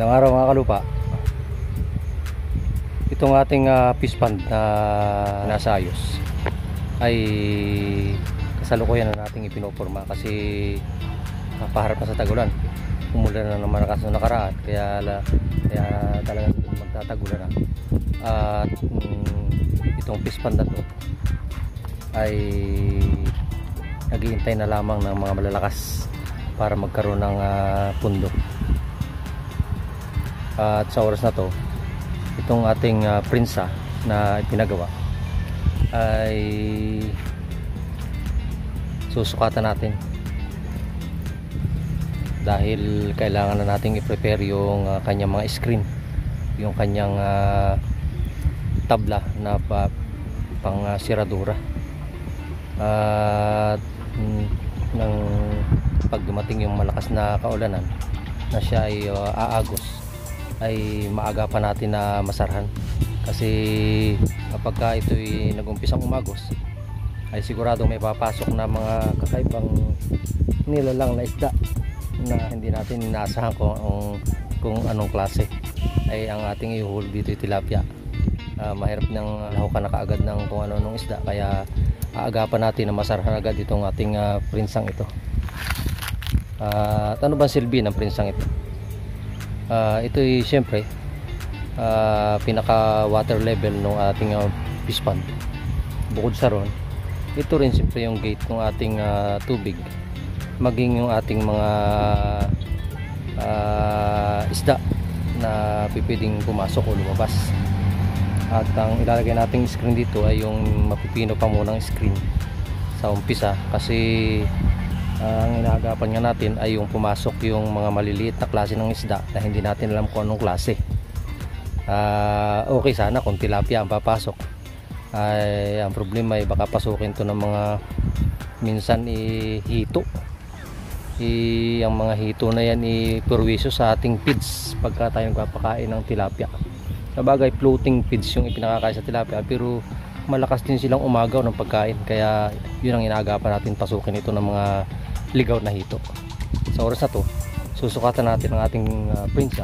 Magandang araw mga kalupa. Itong ating fish pond na nasa ayos ay kasalukuyan na nating ipinoporma kasi paharap na sa tagulan. Umulan na naman sa nakaraan kaya talagang magtatagulan na. At itong fish pond na to ay naghihintay na lamang ng mga malalakas para magkaroon ng pundo. At sa oras na to, itong ating prinsa na ipinagawa ay susukatan natin dahil kailangan na nating i-prepare yung kanyang mga screen, yung kanyang tabla na pang siradura. At nang pag dumating yung malakas na kaulanan na siya ay aagos, ay maaga pa natin na masarhan kasi kapag ito'y nag-umpisang umagos ay siguradong may papasok na mga kakaibang nilalang na isda na hindi natin inaasahan kung anong klase. Ay ang ating ihul dito ay tilapia. Mahirap nang lahukan na kaagad ng kung ano-anong isda, kaya aagapan natin na masarhan agad itong ating prinsang ito. At ano ba silbi ng prinsang ito? Ito ay siyempre pinaka water level ng ating fish pond. Bukod sa ron, ito rin siyempre yung gate ng ating tubig, maging yung ating mga isda na pipwedeng pumasok o lumabas. At ang ilalagay nating screen dito ay yung mapipino pa munang screen sa umpisa kasi ang inaagapan nga natin ay yung pumasok yung mga maliliit na klase ng isda na hindi natin alam kung anong klase. Okay sana kung tilapia ang papasok. Ang problema ay baka pasukin to ng mga minsan hito. Ang mga hito na yan ipurwisyo sa ating feeds pagka tayo nagpapakain ng tilapia. Sabagay floating feeds yung ipinakakain sa tilapia, pero malakas din silang umagaw ng pagkain, kaya yun ang inaagapan natin, pasukin ito ng mga ligaw na hito. Sa oras na to, susukatan natin ang ating prinsa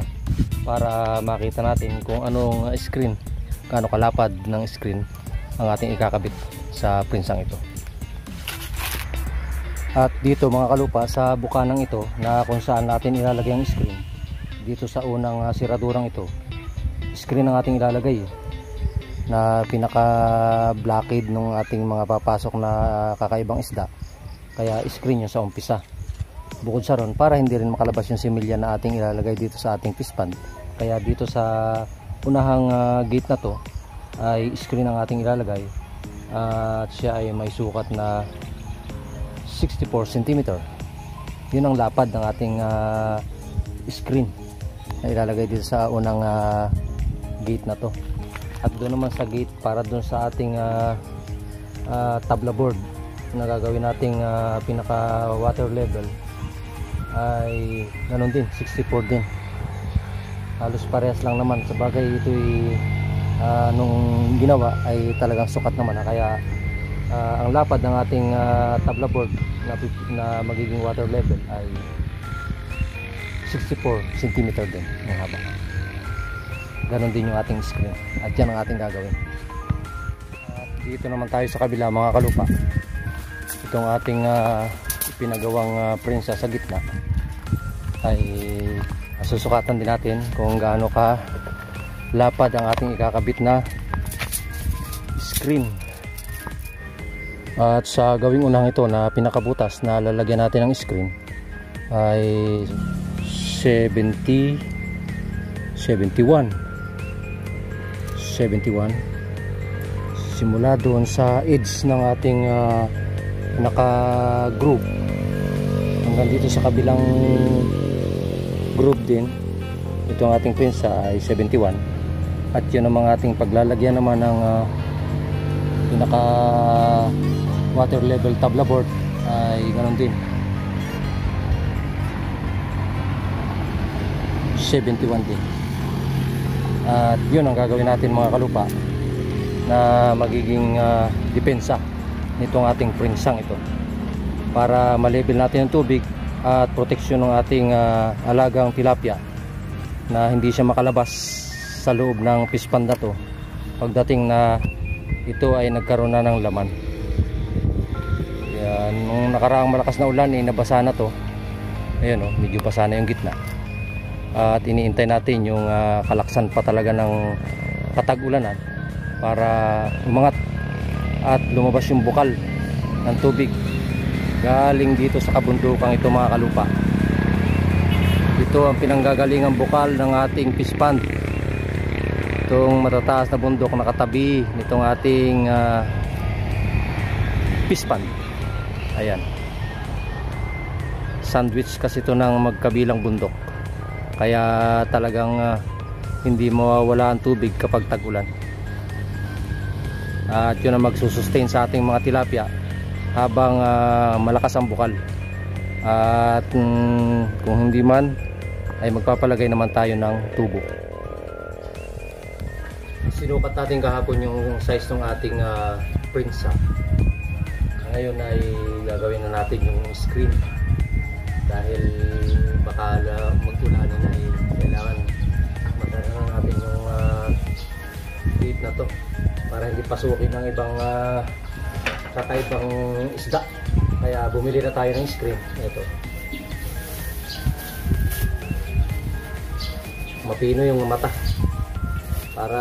para makita natin kung anong screen, gaano kalapad ng screen ang ating ikakabit sa prinsang ito. At dito mga kalupa, sa bukanang ito na kung saan natin ilalagay ang screen, dito sa unang siradurang ito, screen ang ating ilalagay na pinaka blockade ng ating mga papasok na kakaibang isda, kaya screen yun sa umpisa. Bukod sa ron, para hindi rin makalabas yung similya na ating ilalagay dito sa ating fish pond, kaya dito sa unahang gate na to ay screen ang ating ilalagay. At siya ay may sukat na 64 cm. Yun ang lapad ng ating screen na ilalagay dito sa unang gate na to. At doon naman sa gate, para doon sa ating tabla board na gagawin nating pinaka water level, ay ganun din, 64 din. Halos parehas lang naman. Sa bagay, ito nung ginawa ay talagang sukat naman kaya ang lapad ng ating tabla board na magiging water level ay 64 cm din ang haba. Ganon din yung ating screen, at yan ang ating gagawin. At dito naman tayo sa kabila mga kalupa. Itong ating pinagawang prinsa sa gitna ay susukatan din natin kung gaano ka lapad ang ating ikakabit na screen. At sa gawing unang ito na pinakabutas na lalagyan natin ng screen ay 71 simula doon sa edge ng ating naka groove hanggang dito sa kabilang groove din. Ito ang ating prinsa ay 71, at yun ang mga ating paglalagyan naman ng pinaka water level tabla board ay ganoon din, 71 din. At yun ang gagawin natin mga kalupa na magiging depensa nitong ating prinsang ito, para ma-level natin ang tubig at proteksyon ng ating alagang tilapia na hindi siya makalabas sa loob ng fish pond na to pagdating na ito ay nagkaroon na ng laman. Yan, nung nakaraang malakas na ulan nabasa na to. Ayun medyo basa na yung gitna. At iniintay natin yung kalaksan pa talaga ng patag-ulanan para umangat at lumabas yung bukal ng tubig galing dito sa kabundukang ito mga kalupa. Ito ang pinanggagalingang bukal ng ating fish pond. Itong matataas na bundok na katabi nitong ating fish pond. Ayan, sandwich kasi ito ng magkabilang bundok, kaya talagang hindi mawawala ang tubig kapag tag-ulan. At yun ang magsusustain sa ating mga tilapia habang malakas ang bukal. At kung hindi man ay magpapalagay naman tayo ng tubo. Sinukat natin kahapon yung size ng ating prinsa. Ngayon ay gagawin na natin yung screen dahil baka mag-ulanin na kailangan mataranan natin yung bait na to para hindi pasukin ng ibang kakaibang isda. Kaya bumili na tayo ng screen. Ito, mapino yung mata para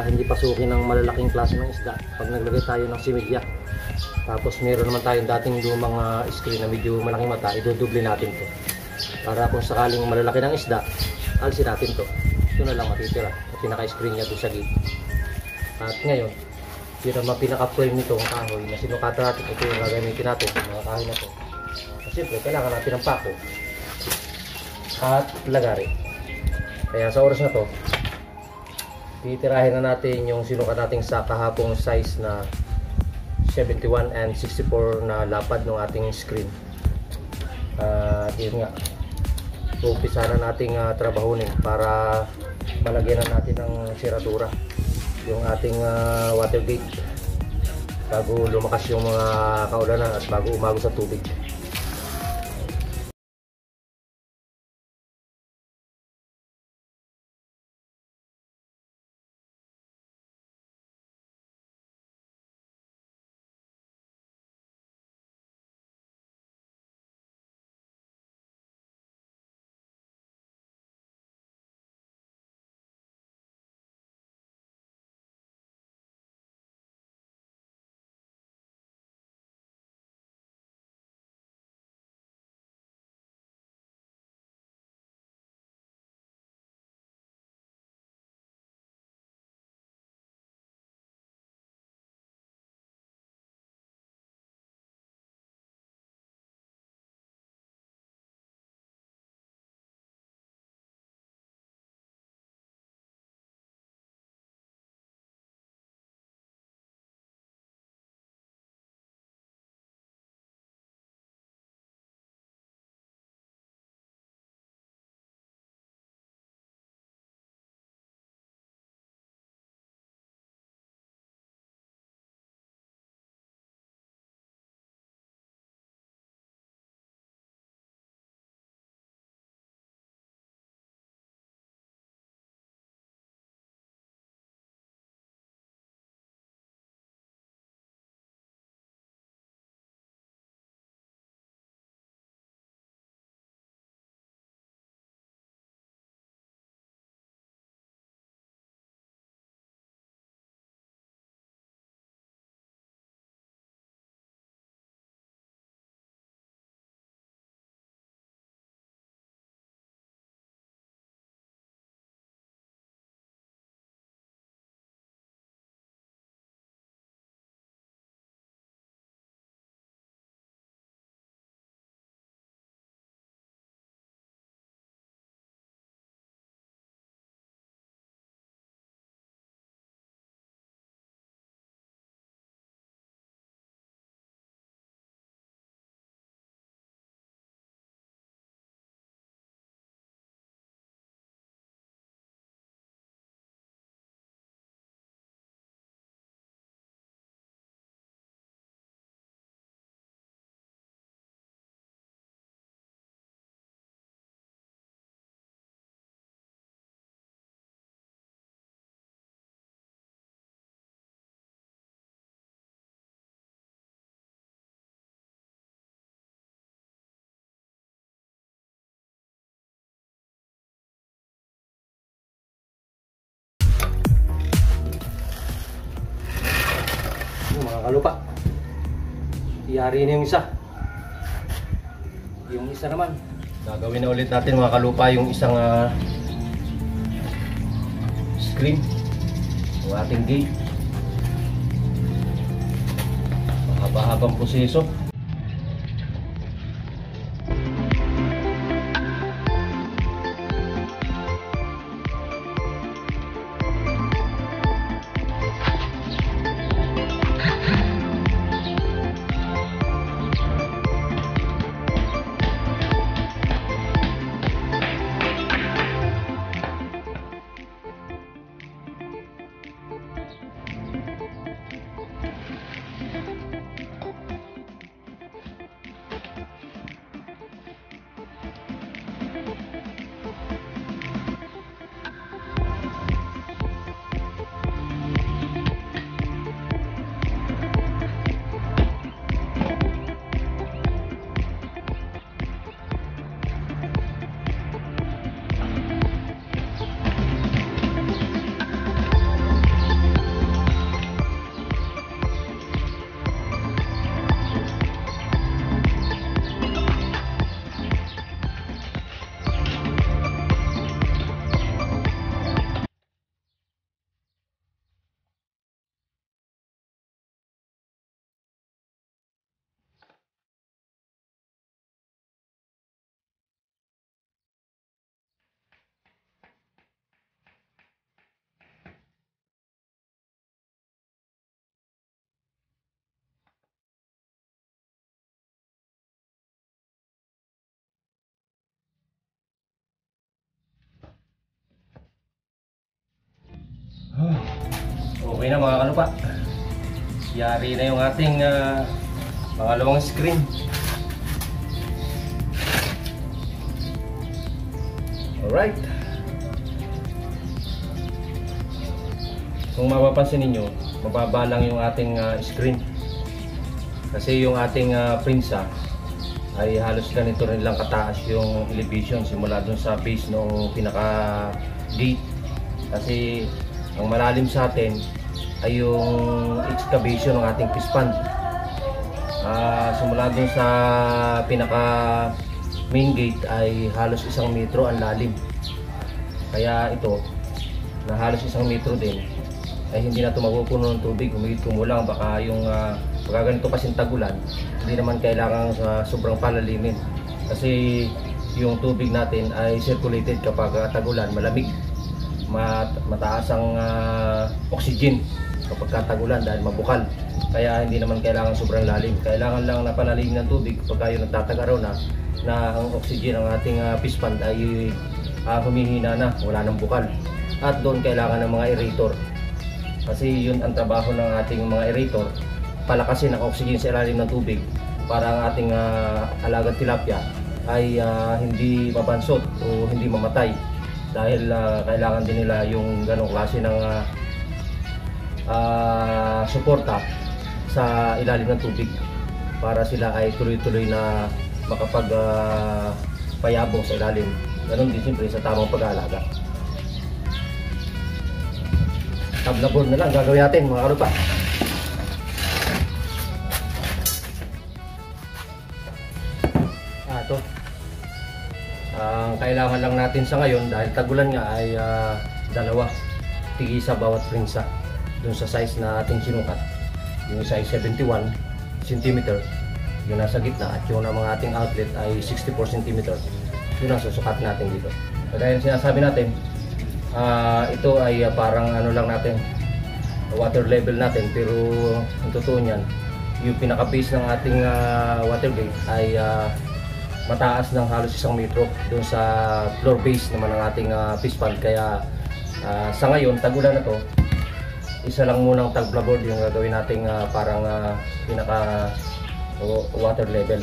hindi pasukin ng malalaking klase ng isda pag naglagay tayo ng similya. Tapos meron naman tayong dating lumang screen na medyo malaking mata, idodoble natin to para kung sakaling malalaki ng isda, alisin natin to. Ito na lang matitira at pinaka-screen niya doon sa gate. At ngayon, yun naman pinaka-frame nito ang kahoy na sinukatan natin. Ito yung gagamitin natin, mga kahoy na to. At siyempre, kailangan natin ng pako at lagari. Kaya sa oras na to, titirahin na natin yung sinukat nating sa kahapong size na 71 and 64 na lapad ng ating screen. At yun nga, umpisa na nating trabahunin para malagyan na natin ng siradura yung ating water gate bago lumakas yung mga kaulanan at bago umago sa tubig. kalupa. Iyari na yung isa. Yung isa naman, gagawin na ulit natin mga kalupa yung isang screen. Yung ating gate. Mahaba-habang proseso. Okay na mga kalupa. Yari na yung ating pangalawang screen. Alright. Kung mapapansin ninyo, mababa lang yung ating screen. Kasi yung ating prinsa ay halos ganito rin lang kataas yung elevation simula dun sa base ng pinaka gate. Kasi ang malalim sa atin ay yung excavation ng ating pispan. Simula dun sa pinaka main gate ay halos 1 metro ang lalim. Kaya ito na halos 1 metro din ay hindi na ito mapupuno ng tubig. Humigit kumulang baka yung pagka ganito kasing tagulan, hindi naman kailangan sa sobrang palalimin. Kasi yung tubig natin ay circulated kapag tagulan, malamig. Mataas ang oxygen kapag katagulan dahil mabukal. Kaya hindi naman kailangan sobrang lalim. Kailangan lang na palalim ng tubig kapag yung nagtatag-araw na ang oxygen ng ating pispan ay humihina na, wala nang bukal. At doon kailangan ng mga aerator. Kasi yun ang trabaho ng ating mga aerator, palakasin ang oxygen sa ilalim ng tubig para ang ating alagang tilapia ay hindi mabansot o hindi mamatay. Dahil kailangan din nila yung ganong klase ng suporta sa ilalim ng tubig para sila ay tuloy-tuloy na makapag payabong sa ilalim. Ganon din siyempre sa tamang pag-aalaga. Tablabon na lang gagawin natin mga kalupa. Ito. Ang kailangan lang natin sa ngayon dahil tagulan nga ay dalawa tigisa bawat prinsa dun sa size na ating sinukat. Yung size 71 cm yung nasa gitna at yung mga ating outlet ay 64 cm. Yun ang susukat natin dito. Kaya sinasabi natin ito ay parang ano lang natin, water level natin, pero ang totoo niyan yung pinaka base ng ating water gate ay mataas ng halos 1 metro doon sa floor base naman ng ating fish pond. Kaya sa ngayon, tagulan na to, isa lang munang tagplaboard yung gagawin nating parang pinaka water level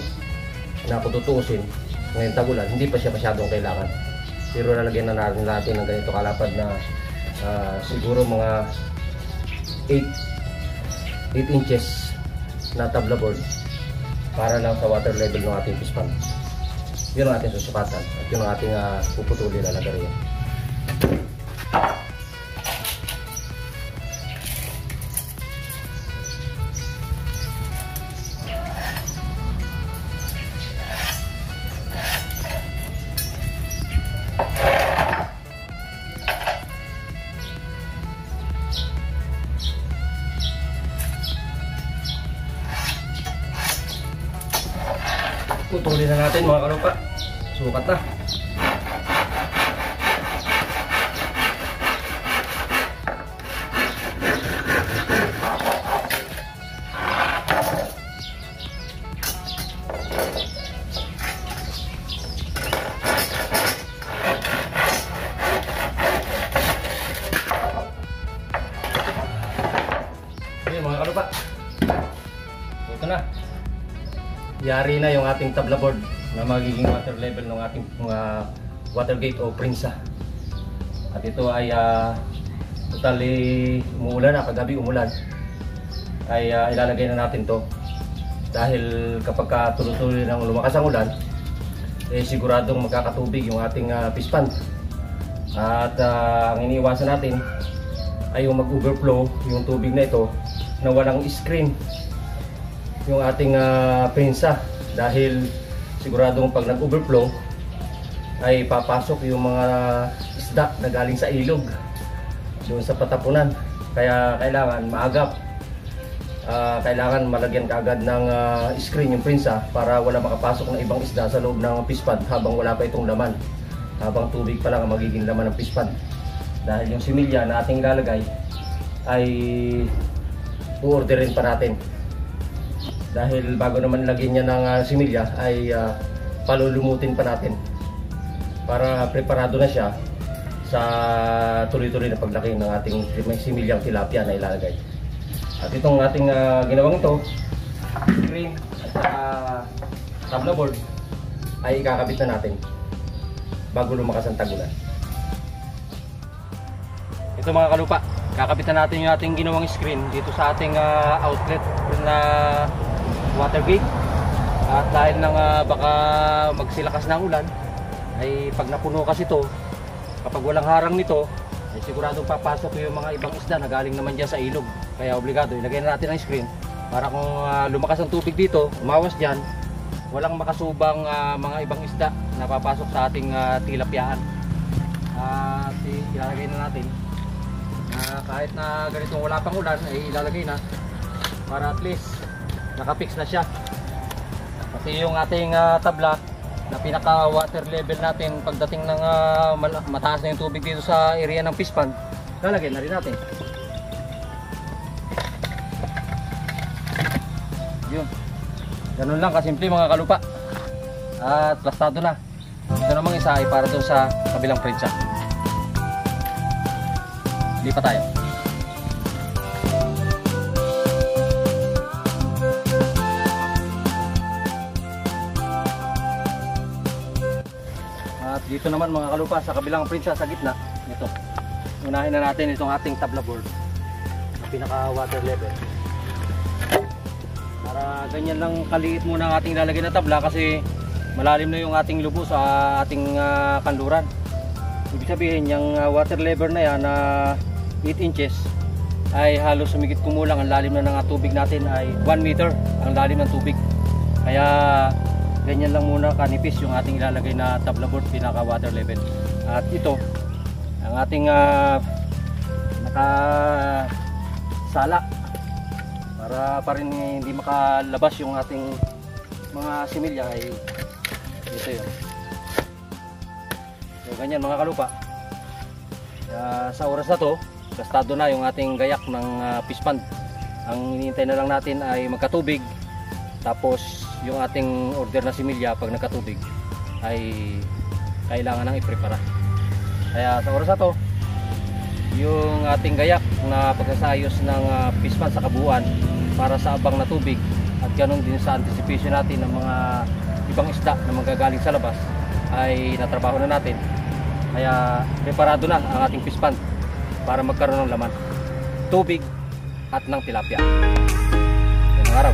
na kung tutuusin ngayon tagulan, hindi pa siya masyadong kailangan. Pero lalagyan na natin ng ganito kalapad na siguro mga 8 inches na tablaboard para lang sa water level ng ating fish pond. Yun ang ating susukatan at yun ang ating puputuli na lagariyan. natin mga kalupa. Sukat na. Mga kalupa, ito na, yari na yung ating tabla board na magiging water level ng ating water gate o prinsa. At ito ay totally umuulan na, kagabi umulan, ay ilalagay na natin to dahil kapag tuloy-tuloy nang lumakas ang ulan, siguradong magkakatubig yung ating pispan. At ang iniiwasan natin ay yung mag-overflow yung tubig na ito na walang screen yung ating prinsa, dahil siguradong pag nag-overflow ay papasok yung mga isda na galing sa ilog doon sa patapunan. Kaya kailangan maagap, kailangan malagyan kaagad ng screen yung prinsa para wala makapasok na ibang isda sa loob ng pispan habang wala pa itong laman, habang tubig pa lang ang magiging laman ng pispan. Dahil yung similya na ating ilalagay ay u-orderin pa natin, dahil bago naman lagyan niya ng similya ay palulumutin pa natin para preparado na siya sa tuloy-tuloy na paglaki ng ating similyang tilapia na ilalagay. At itong ating ginawang ito, screen at saka tabla board, ay ikakabit na natin bago lumakas ang tag-ulan. Ito mga kalupa, kakapitan natin yung ating ginawang screen dito sa ating outlet na water gate. At dahil nang baka magsilakas ng ulan, ay pag napuno kasi ito, kapag walang harang nito, ay siguradong papasok yung mga ibang isda na galing naman dyan sa ilog. Kaya obligado ilagay na natin ang screen para kung lumakas ang tubig dito, umawas dyan, walang makasubang mga ibang isda na papasok sa ating tilapyaan. Ilalagay na natin. Kahit na ganitong wala pang ulan ay ilalagay na para at least nakapix na siya. Kasi yung ating tabla na pinaka water level natin pagdating ng mataas na yung tubig dito sa area ng pispan, lalagay na rin natin. Yun, ganun lang kasimple mga kalupa. At plastado na. Ito namang isa ay para doon sa kabilang prinsa. Lipat tayo. At dito naman mga kalupa sa kabilang prinsa sa gitna, ito. Unahin na natin itong ating tabla board na pinaka water level. Para ganyan lang kaliit muna ang ating lalagay na tabla kasi malalim na yung ating lubo sa ating kanluran. Ibig sabihin yung water level na yan na 8 inches ay halos sumigit kumulang ang lalim na ng tubig natin ay 1 meter ang lalim ng tubig. Kaya ganyan lang muna kanipis yung ating ilalagay na tabla board pinaka water level. At ito ang ating nakasala para pa rin hindi makalabas yung ating mga similya ay ito yun. So ganyan mga kalupa. Sa oras na to gastado na yung ating gayak ng pispan. Ang hinihintay na lang natin ay magkatubig, tapos yung ating order na similya pag nagkatubig ay kailangan nang iprepara. Kaya sa oras na to yung ating gayak na pagsasayos ng pispan sa kabuuan para sa abang na tubig, at ganoon din sa anticipation natin ng mga ibang isda na magagaling sa labas ay natrabaho na natin. Kaya preparado na ang ating pispan para magkaroon ng laman, tubig at ng tilapia. Yan ang araw.